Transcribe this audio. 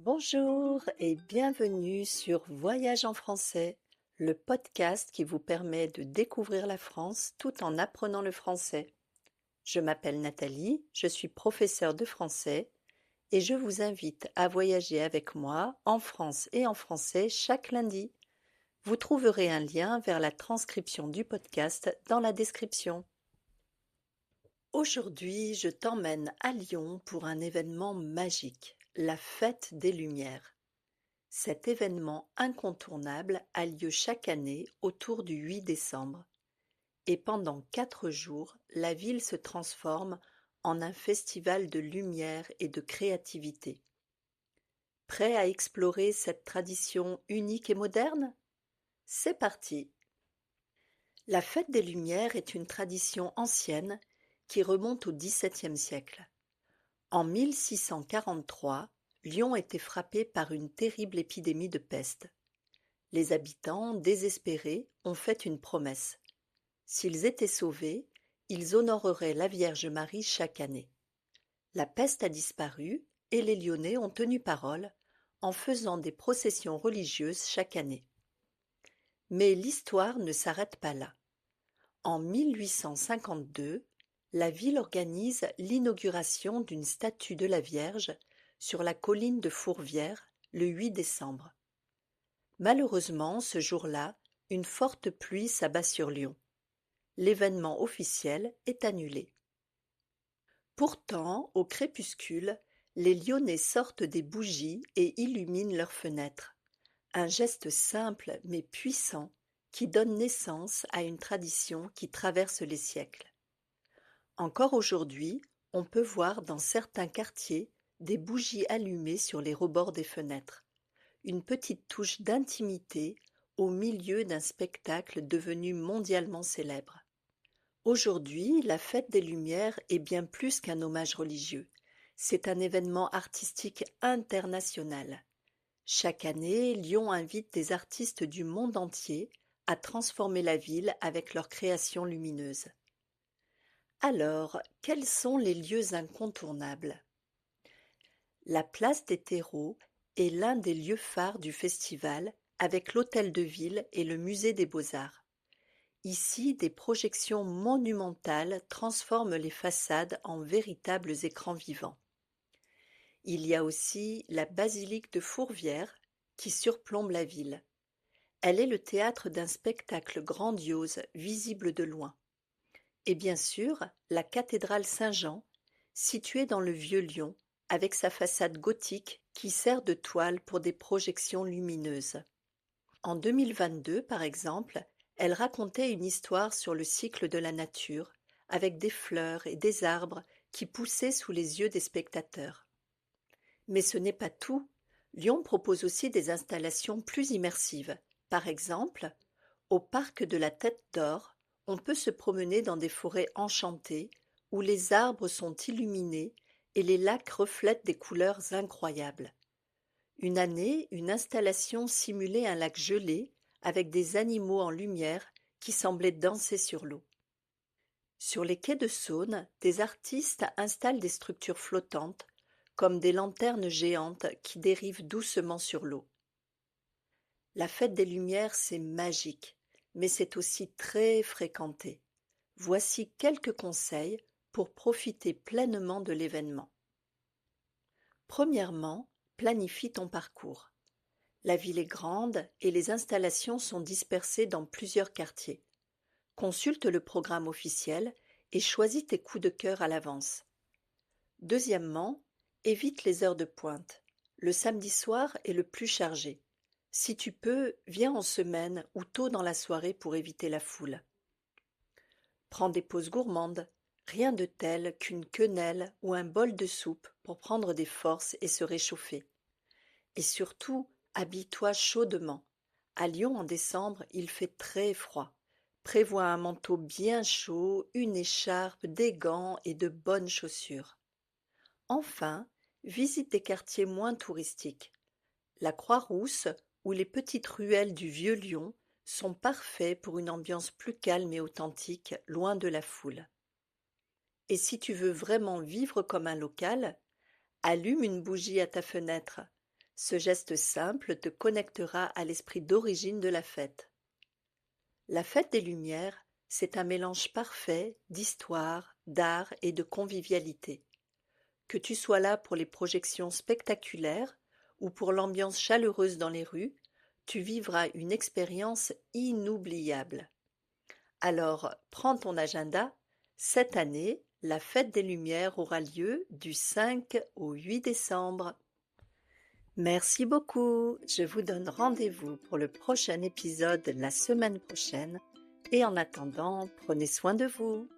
Bonjour et bienvenue sur Voyage en français, le podcast qui vous permet de découvrir la France tout en apprenant le français. Je m'appelle Nathalie, je suis professeure de français et je vous invite à voyager avec moi en France et en français chaque lundi. Vous trouverez un lien vers la transcription du podcast dans la description. Aujourd'hui, je t'emmène à Lyon pour un événement magique, la Fête des Lumières. Cet événement incontournable a lieu chaque année autour du 8 décembre. Et pendant 4 jours, la ville se transforme en un festival de lumière et de créativité. Prêt à explorer cette tradition unique et moderne? C'est parti! La Fête des Lumières est une tradition ancienne qui remonte au XVIIe siècle. En 1643, Lyon était frappé par une terrible épidémie de peste. Les habitants, désespérés, ont fait une promesse. S'ils étaient sauvés, ils honoreraient la Vierge Marie chaque année. La peste a disparu et les Lyonnais ont tenu parole en faisant des processions religieuses chaque année. Mais l'histoire ne s'arrête pas là. En 1852, la ville organise l'inauguration d'une statue de la Vierge sur la colline de Fourvière le 8 décembre. Malheureusement, ce jour-là, une forte pluie s'abat sur Lyon. L'événement officiel est annulé. Pourtant, au crépuscule, les Lyonnais sortent des bougies et illuminent leurs fenêtres. Un geste simple mais puissant qui donne naissance à une tradition qui traverse les siècles. Encore aujourd'hui, on peut voir dans certains quartiers des bougies allumées sur les rebords des fenêtres. Une petite touche d'intimité au milieu d'un spectacle devenu mondialement célèbre. Aujourd'hui, la Fête des Lumières est bien plus qu'un hommage religieux. C'est un événement artistique international. Chaque année, Lyon invite des artistes du monde entier à transformer la ville avec leurs créations lumineuses. Alors, quels sont les lieux incontournables? La place des terreaux est l'un des lieux phares du festival avec l'hôtel de ville et le musée des beaux-arts. Ici, des projections monumentales transforment les façades en véritables écrans vivants. Il y a aussi la basilique de Fourvière qui surplombe la ville. Elle est le théâtre d'un spectacle grandiose visible de loin. Et bien sûr, la cathédrale Saint-Jean, située dans le vieux Lyon, avec sa façade gothique qui sert de toile pour des projections lumineuses. En 2022, par exemple, elle racontait une histoire sur le cycle de la nature, avec des fleurs et des arbres qui poussaient sous les yeux des spectateurs. Mais ce n'est pas tout. Lyon propose aussi des installations plus immersives. Par exemple, au parc de la Tête d'Or, on peut se promener dans des forêts enchantées où les arbres sont illuminés et les lacs reflètent des couleurs incroyables. Une année, une installation simulait un lac gelé avec des animaux en lumière qui semblaient danser sur l'eau. Sur les quais de Saône, des artistes installent des structures flottantes, comme des lanternes géantes qui dérivent doucement sur l'eau. La Fête des Lumières, c'est magique, mais c'est aussi très fréquenté. Voici quelques conseils pour profiter pleinement de l'événement. Premièrement, planifie ton parcours. La ville est grande et les installations sont dispersées dans plusieurs quartiers. Consulte le programme officiel et choisis tes coups de cœur à l'avance. Deuxièmement, évite les heures de pointe. Le samedi soir est le plus chargé. Si tu peux, viens en semaine ou tôt dans la soirée pour éviter la foule. Prends des pauses gourmandes, rien de tel qu'une quenelle ou un bol de soupe pour prendre des forces et se réchauffer. Et surtout, habille-toi chaudement. À Lyon en décembre, il fait très froid. Prévois un manteau bien chaud, une écharpe, des gants et de bonnes chaussures. Enfin, visite des quartiers moins touristiques. La Croix-Rousse ou les petites ruelles du vieux Lyon sont parfaits pour une ambiance plus calme et authentique, loin de la foule. Et si tu veux vraiment vivre comme un local, allume une bougie à ta fenêtre. Ce geste simple te connectera à l'esprit d'origine de la fête. La fête des Lumières, c'est un mélange parfait d'histoire, d'art et de convivialité. Que tu sois là pour les projections spectaculaires ou pour l'ambiance chaleureuse dans les rues, tu vivras une expérience inoubliable. Alors, prends ton agenda. Cette année, la Fête des Lumières aura lieu du 5 au 8 décembre. Merci beaucoup. Je vous donne rendez-vous pour le prochain épisode la semaine prochaine. Et en attendant, prenez soin de vous.